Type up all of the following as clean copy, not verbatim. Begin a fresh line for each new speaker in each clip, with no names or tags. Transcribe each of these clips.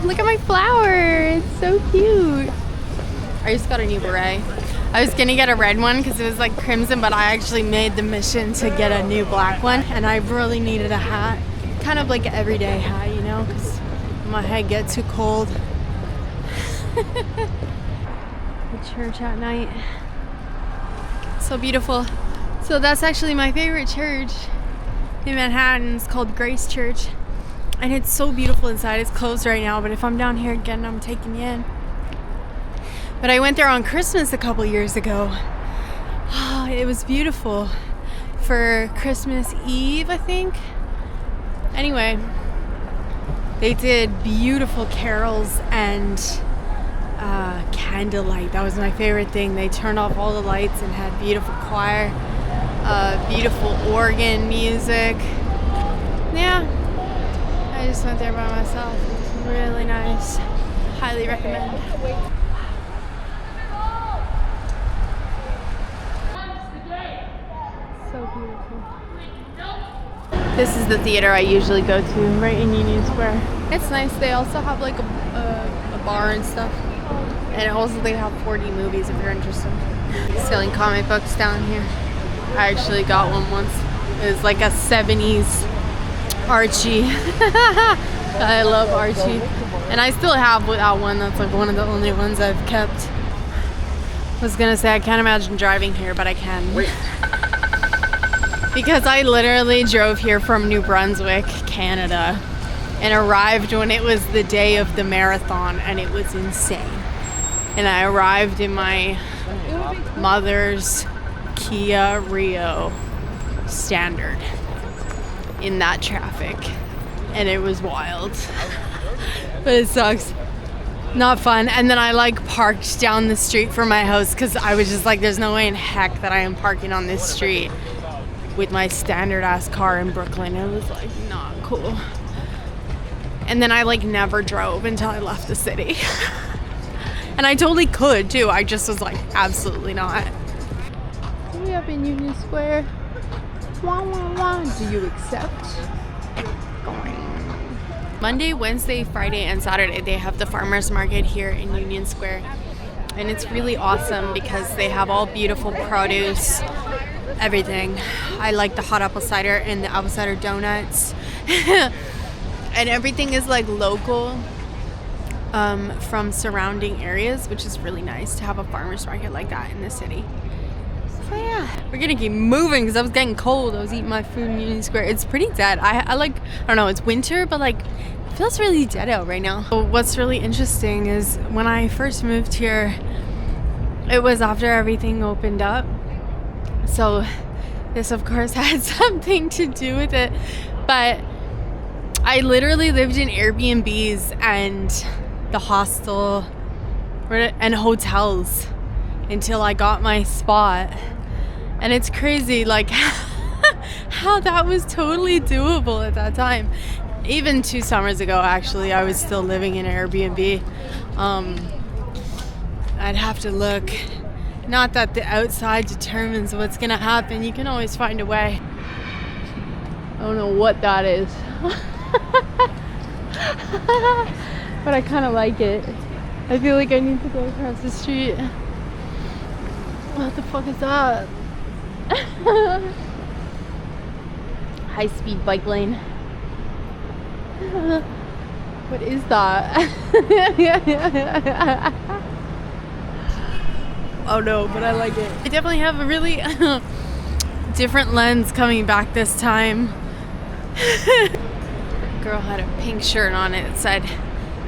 Look at my flower. It's so cute. I just got a new beret. I was gonna get a red one because it was like crimson, but I actually made the mission to get a new black one, and I really needed a hat. Kind of like an everyday hat, you know, because my head gets too cold. The church at night. So beautiful. So that's actually my favorite church in Manhattan. It's called Grace Church. And it's so beautiful inside. It's closed right now, but if I'm down here again, I'm taking you in. But I went there on Christmas a couple years ago. Oh, it was beautiful for Christmas Eve, I think. Anyway, they did beautiful carols and candlelight. That was my favorite thing. They turned off all the lights and had beautiful choir, beautiful organ music. Yeah, I just went there by myself. It was really nice. Highly recommend. So beautiful. This is the theater I usually go to, right in Union Square. It's nice. They also have like a bar and stuff. And also they have 4D movies if you're interested. Selling comic books down here. I actually got one once. It was like a 70s Archie. I love Archie. And I still have that one. That's like one of the only ones I've kept. I was gonna say I can't imagine driving here, but I can. Wait. Because I literally drove here from New Brunswick, Canada, and arrived when it was the day of the marathon, and it was insane. And I arrived in my mother's Kia Rio Standard in that traffic, and it was wild. But it sucks. Not fun. And then I like parked down the street from my house because I was just like, there's no way in heck that I am parking on this street with my standard ass car in Brooklyn. It was like not cool. And then I like never drove until I left the city. And I totally could too. I just was like, absolutely not. We up in Union Square. Wah, wah, wah. Do you accept? Monday, Wednesday, Friday, and Saturday they have the farmers market here in Union Square. And it's really awesome because they have all beautiful produce, everything. I like the hot apple cider and the apple cider donuts. And everything is like local from surrounding areas, which is really nice to have a farmer's market like that in the city. So yeah, we're gonna keep moving because I was getting cold. I was eating my food in Union Square. It's pretty dead. I don't know, it's winter, but like it feels really dead out right now. So what's really interesting is when I first moved here, it was after everything opened up. So this of course had something to do with it, but I literally lived in Airbnbs and the hostel and hotels until I got my spot. And it's crazy like how that was totally doable at that time. Even 2 summers ago, actually, I was still living in an Airbnb. I'd have to look. Not that the outside determines what's gonna happen. You can always find a way. I don't know what that is. But I kind of like it. I feel like I need to go across the street. What the fuck is that? High-speed bike lane. What is that? Oh no, but I like it. I definitely have a really different lens coming back this time. Girl had a pink shirt on it that said,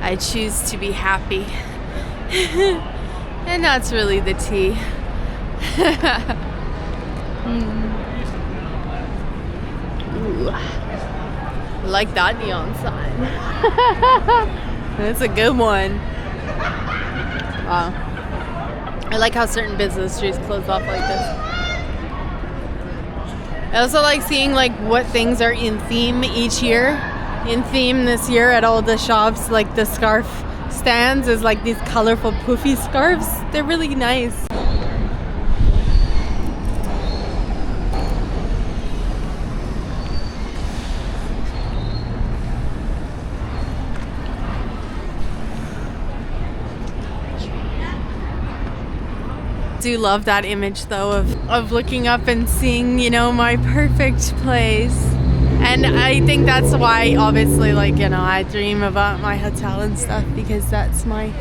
"I choose to be happy." And that's really the tea. Ooh. I like that neon sign. That's a good one. Wow. I like how certain business streets close off like this. I also like seeing like what things are in theme each year. In theme this year at all the shops, like the scarf stands is like these colorful poofy scarves. They're really nice. Do love that image though of looking up and seeing, you know, my perfect place. And I think that's why obviously, like, you know, I dream about my hotel and stuff, because that's one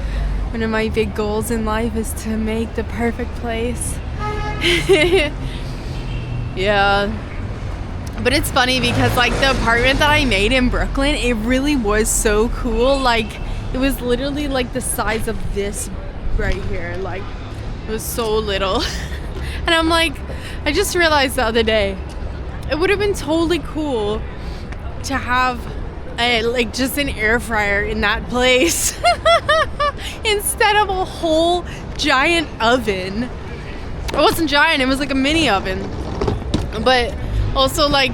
of my big goals in life is to make the perfect place. Yeah. But it's funny because like the apartment that I made in Brooklyn, it really was so cool. Like it was literally like the size of this right here. Like it was so little. And I'm like, I just realized the other day, it would have been totally cool to have like just an air fryer in that place instead of a whole giant oven. It wasn't giant, it was like a mini oven. But also, like,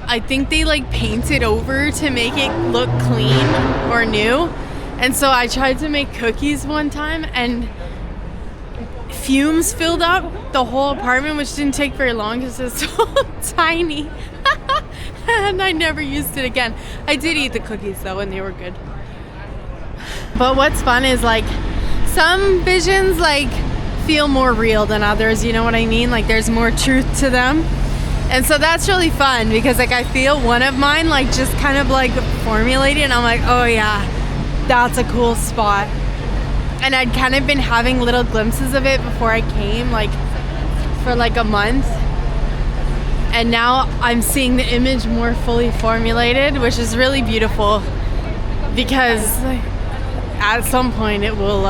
I think they like painted over to make it look clean or new. And so I tried to make cookies one time and fumes filled up the whole apartment, which didn't take very long because it's so tiny. And I never used it again. I did eat the cookies though, and they were good. But what's fun is like some visions like feel more real than others, you know what I mean? Like there's more truth to them. And so that's really fun because like I feel one of mine like just kind of like formulated, and I'm like, oh yeah, that's a cool spot. And I'd kind of been having little glimpses of it before I came, like for like a month. And now I'm seeing the image more fully formulated, which is really beautiful because at some point it will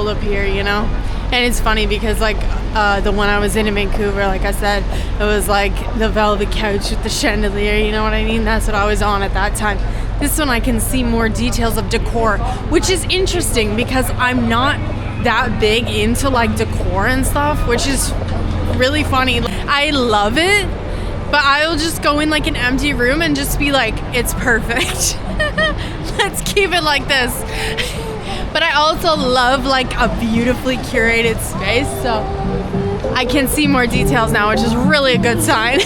appear, you know? And it's funny because like the one I was in Vancouver, like I said, it was like the velvet couch with the chandelier, you know what I mean? That's what I was on at that time. This one I can see more details of decor, which is interesting because I'm not that big into like decor and stuff, which is really funny. I love it, but I'll just go in like an empty room and just be like, it's perfect. Let's keep it like this. But I also love like a beautifully curated space, so I can see more details now, which is really a good sign.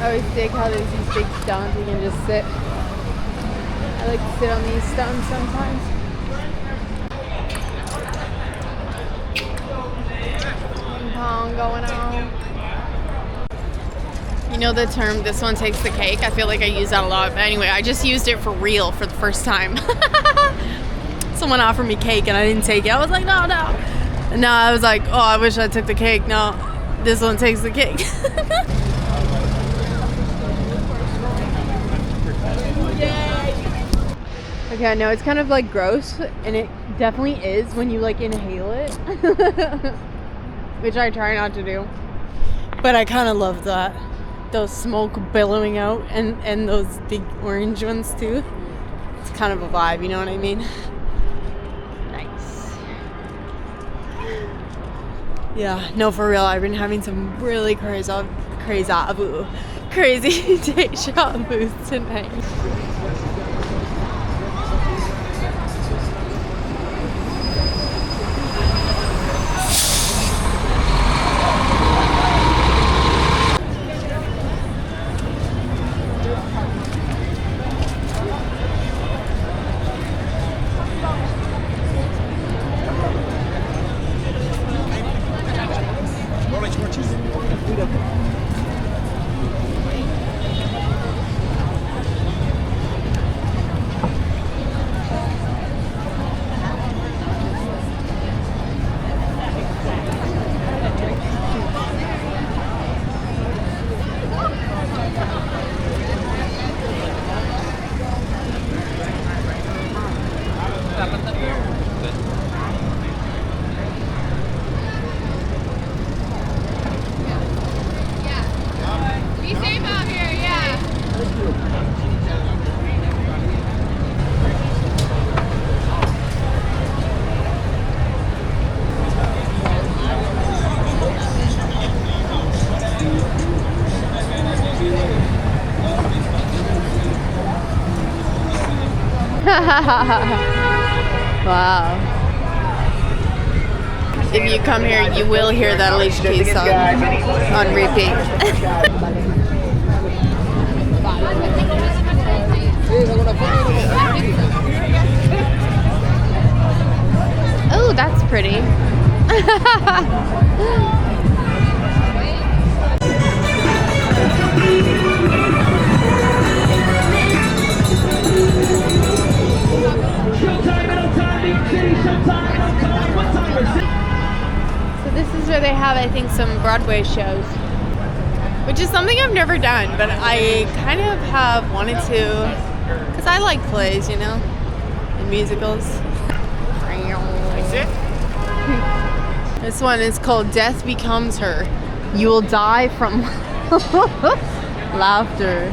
I always dig how there's these big stones you can just sit. I like to sit on these stones sometimes. Ping pong going on. You know the term, this one takes the cake? I feel like I use that a lot. But anyway, I just used it for real for the first time. Someone offered me cake and I didn't take it. I was like, no. And now I was like, oh, I wish I took the cake. No, this one takes the cake. Okay, I know it's kind of like gross, and it definitely is when you like inhale it. Which I try not to do. But I kind of love that. Those smoke billowing out and those big orange ones too. It's kind of a vibe, you know what I mean? Nice. Yeah, no, for real, I've been having some really crazy deja vu tonight. Wow. If you come here, you will hear that Alicia Keys song on repeat. Oh, that's pretty. So this is where they have, I think, some Broadway shows, which is something I've never done, but I kind of have wanted to, because I like plays, you know, and musicals.
That's it?
This one is called Death Becomes Her. You will die from laughter.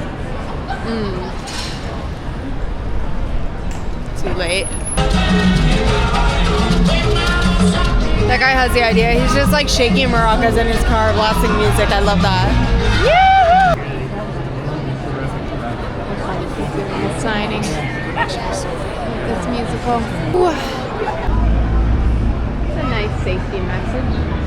Too late. That guy has the idea. He's just like shaking maracas in his car, blasting music. I love that. Signing this musical. Ooh. It's a nice safety message.